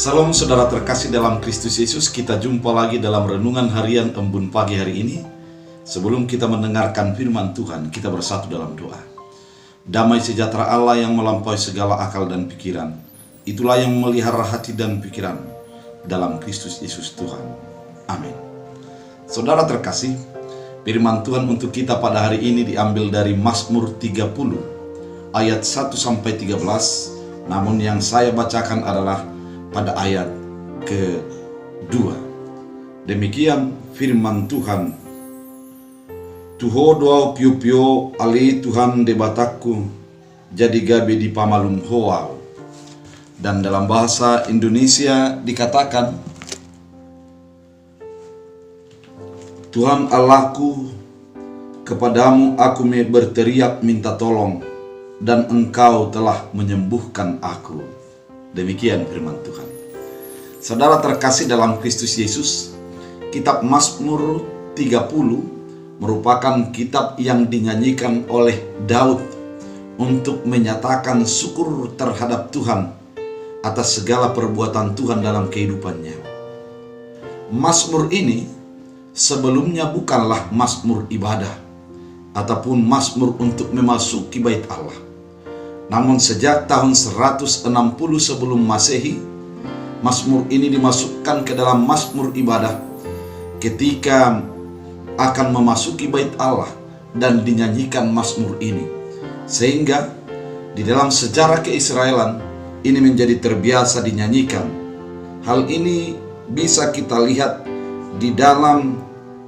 Salam saudara terkasih dalam Kristus Yesus, kita jumpa lagi dalam renungan harian Embun Pagi hari ini. Sebelum kita mendengarkan firman Tuhan, kita bersatu dalam doa. Damai sejahtera Allah yang melampaui segala akal dan pikiran, itulah yang memelihara hati dan pikiran dalam Kristus Yesus Tuhan. Amin. Saudara terkasih, firman Tuhan untuk kita pada hari ini diambil dari Mazmur 30 ayat 1-13. Namun yang saya bacakan adalah pada ayat kedua. Demikian firman Tuhan. Tuho doa piu-piu ali Tuhan debatakku jadi gabe di pamalum hoau. Dan dalam bahasa Indonesia dikatakan, Tuhan Allahku, kepadamu aku berteriak minta tolong, dan Engkau telah menyembuhkan aku. Demikian firman Tuhan. Saudara terkasih dalam Kristus Yesus, kitab Mazmur 30 merupakan kitab yang dinyanyikan oleh Daud untuk menyatakan syukur terhadap Tuhan atas segala perbuatan Tuhan dalam kehidupannya. Mazmur ini sebelumnya bukanlah mazmur ibadah ataupun mazmur untuk memasuki bait Allah. Namun sejak tahun 160 sebelum Masehi, mazmur ini dimasukkan ke dalam mazmur ibadah ketika akan memasuki bait Allah dan dinyanyikan mazmur ini. Sehingga di dalam sejarah keisraelan ini menjadi terbiasa dinyanyikan. Hal ini bisa kita lihat di dalam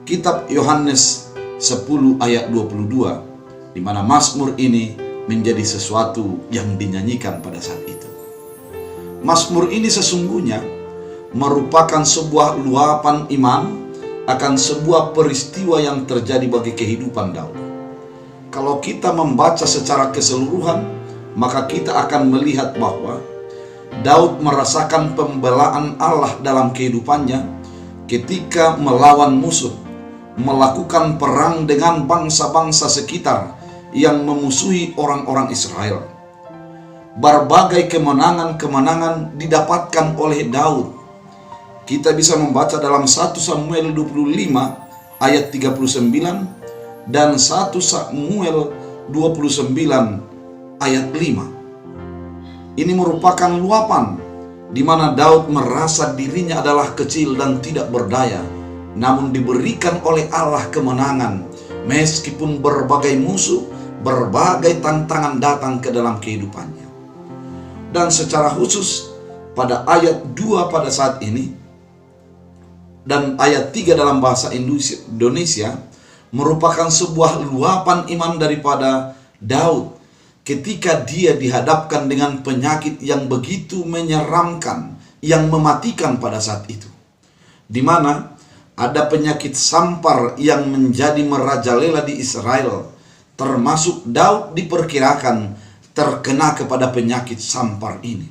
kitab Yohanes 10 ayat 22, di mana mazmur ini menjadi sesuatu yang dinyanyikan pada saat itu. Mazmur ini sesungguhnya merupakan sebuah luapan iman akan sebuah peristiwa yang terjadi bagi kehidupan Daud. Kalau kita membaca secara keseluruhan, maka kita akan melihat bahwa Daud merasakan pembelaan Allah dalam kehidupannya ketika melawan musuh, melakukan perang dengan bangsa-bangsa sekitar yang memusuhi orang-orang Israel. Berbagai kemenangan-kemenangan didapatkan oleh Daud. Kita bisa membaca dalam 1 Samuel 25 ayat 39 dan 1 Samuel 29 ayat 5. Ini merupakan luapan di mana Daud merasa dirinya adalah kecil dan tidak berdaya, namun diberikan oleh Allah kemenangan meskipun berbagai musuh, berbagai tantangan datang ke dalam kehidupannya. Dan secara khusus pada ayat 2 pada saat ini dan ayat 3 dalam bahasa Indonesia merupakan sebuah luapan iman daripada Daud ketika dia dihadapkan dengan penyakit yang begitu menyeramkan, yang mematikan pada saat itu, di mana ada penyakit sampar yang menjadi merajalela di Israel. Termasuk Daud diperkirakan terkena kepada penyakit sampar ini.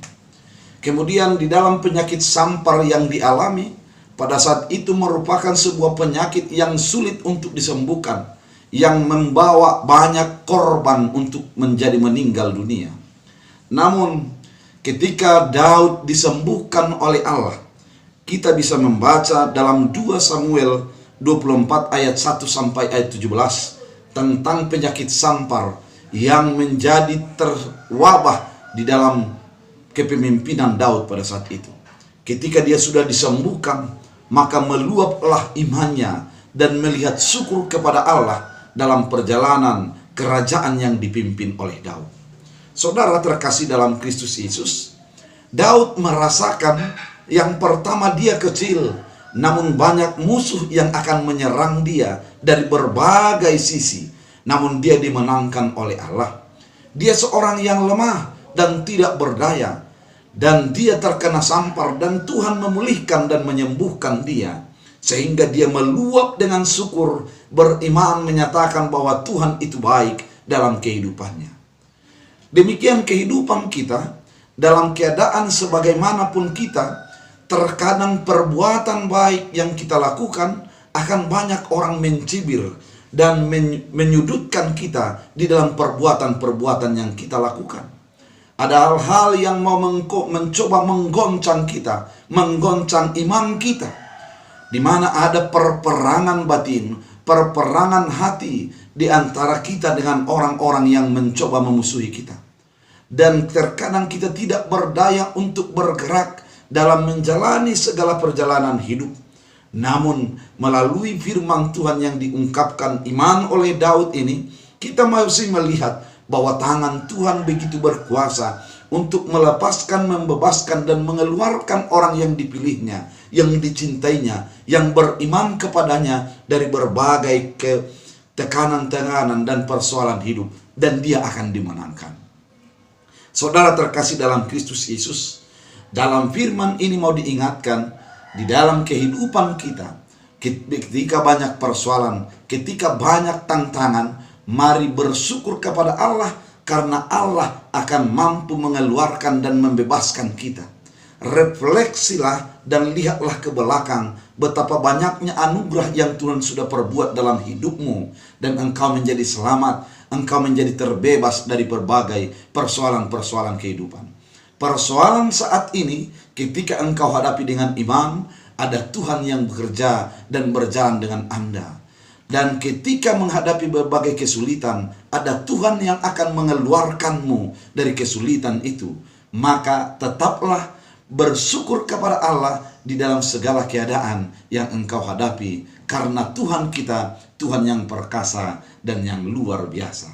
Kemudian di dalam penyakit sampar yang dialami pada saat itu merupakan sebuah penyakit yang sulit untuk disembuhkan, yang membawa banyak korban untuk menjadi meninggal dunia. Namun ketika Daud disembuhkan oleh Allah, kita bisa membaca dalam 2 Samuel 24 ayat 1 sampai ayat 17 tentang penyakit sampar yang menjadi terwabah di dalam kepemimpinan Daud pada saat itu. Ketika dia sudah disembuhkan, maka meluaplah imannya dan melihat syukur kepada Allah dalam perjalanan kerajaan yang dipimpin oleh Daud. Saudara terkasih dalam Kristus Yesus, Daud merasakan yang pertama dia kecil, namun banyak musuh yang akan menyerang dia dari berbagai sisi. Namun dia dimenangkan oleh Allah. Dia seorang yang lemah dan tidak berdaya, dan dia terkena sampar, dan Tuhan memulihkan dan menyembuhkan dia, sehingga dia meluap dengan syukur, beriman, menyatakan bahwa Tuhan itu baik dalam kehidupannya. Demikian kehidupan kita dalam keadaan sebagaimanapun kita. Terkadang perbuatan baik yang kita lakukan akan banyak orang mencibir dan menyudutkan kita di dalam perbuatan-perbuatan yang kita lakukan. Ada hal-hal yang mau mencoba menggoncang kita, menggoncang iman kita, di mana ada perperangan batin, perperangan hati di antara kita dengan orang-orang yang mencoba memusuhi kita. Dan terkadang kita tidak berdaya untuk bergerak dalam menjalani segala perjalanan hidup. Namun melalui firman Tuhan yang diungkapkan iman oleh Daud ini, kita masih melihat bahwa tangan Tuhan begitu berkuasa untuk melepaskan, membebaskan, dan mengeluarkan orang yang dipilihnya, yang dicintainya, yang beriman kepadanya dari berbagai tekanan-tekanan dan persoalan hidup, dan dia akan dimenangkan. Saudara terkasih dalam Kristus Yesus, dalam firman ini mau diingatkan, di dalam kehidupan kita, ketika banyak persoalan, ketika banyak tantangan, mari bersyukur kepada Allah, karena Allah akan mampu mengeluarkan dan membebaskan kita. Refleksilah dan lihatlah ke belakang betapa banyaknya anugerah yang Tuhan sudah perbuat dalam hidupmu, dan engkau menjadi selamat, engkau menjadi terbebas dari berbagai persoalan-persoalan kehidupan. Persoalan saat ini ketika engkau hadapi dengan iman, ada Tuhan yang bekerja dan berjalan dengan Anda. Dan ketika menghadapi berbagai kesulitan, ada Tuhan yang akan mengeluarkanmu dari kesulitan itu. Maka tetaplah bersyukur kepada Allah di dalam segala keadaan yang engkau hadapi, karena Tuhan kita, Tuhan yang perkasa dan yang luar biasa.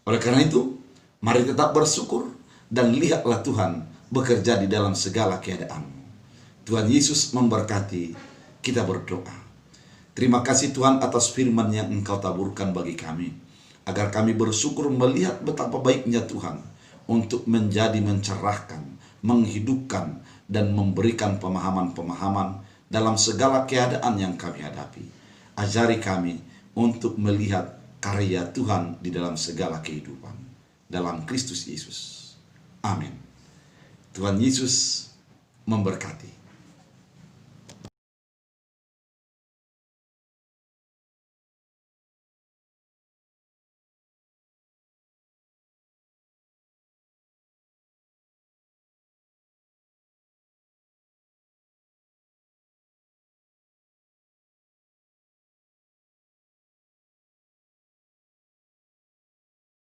Oleh karena itu, mari tetap bersyukur dan lihatlah Tuhan bekerja di dalam segala keadaan. Tuhan Yesus memberkati. Kita berdoa. Terima kasih Tuhan atas firman yang Engkau taburkan bagi kami, agar kami bersyukur melihat betapa baiknya Tuhan untuk menjadi mencerahkan, menghidupkan, dan memberikan pemahaman-pemahaman dalam segala keadaan yang kami hadapi. Ajari kami untuk melihat karya Tuhan di dalam segala kehidupan. Dalam Kristus Yesus. Amin. Tuhan Yesus memberkati.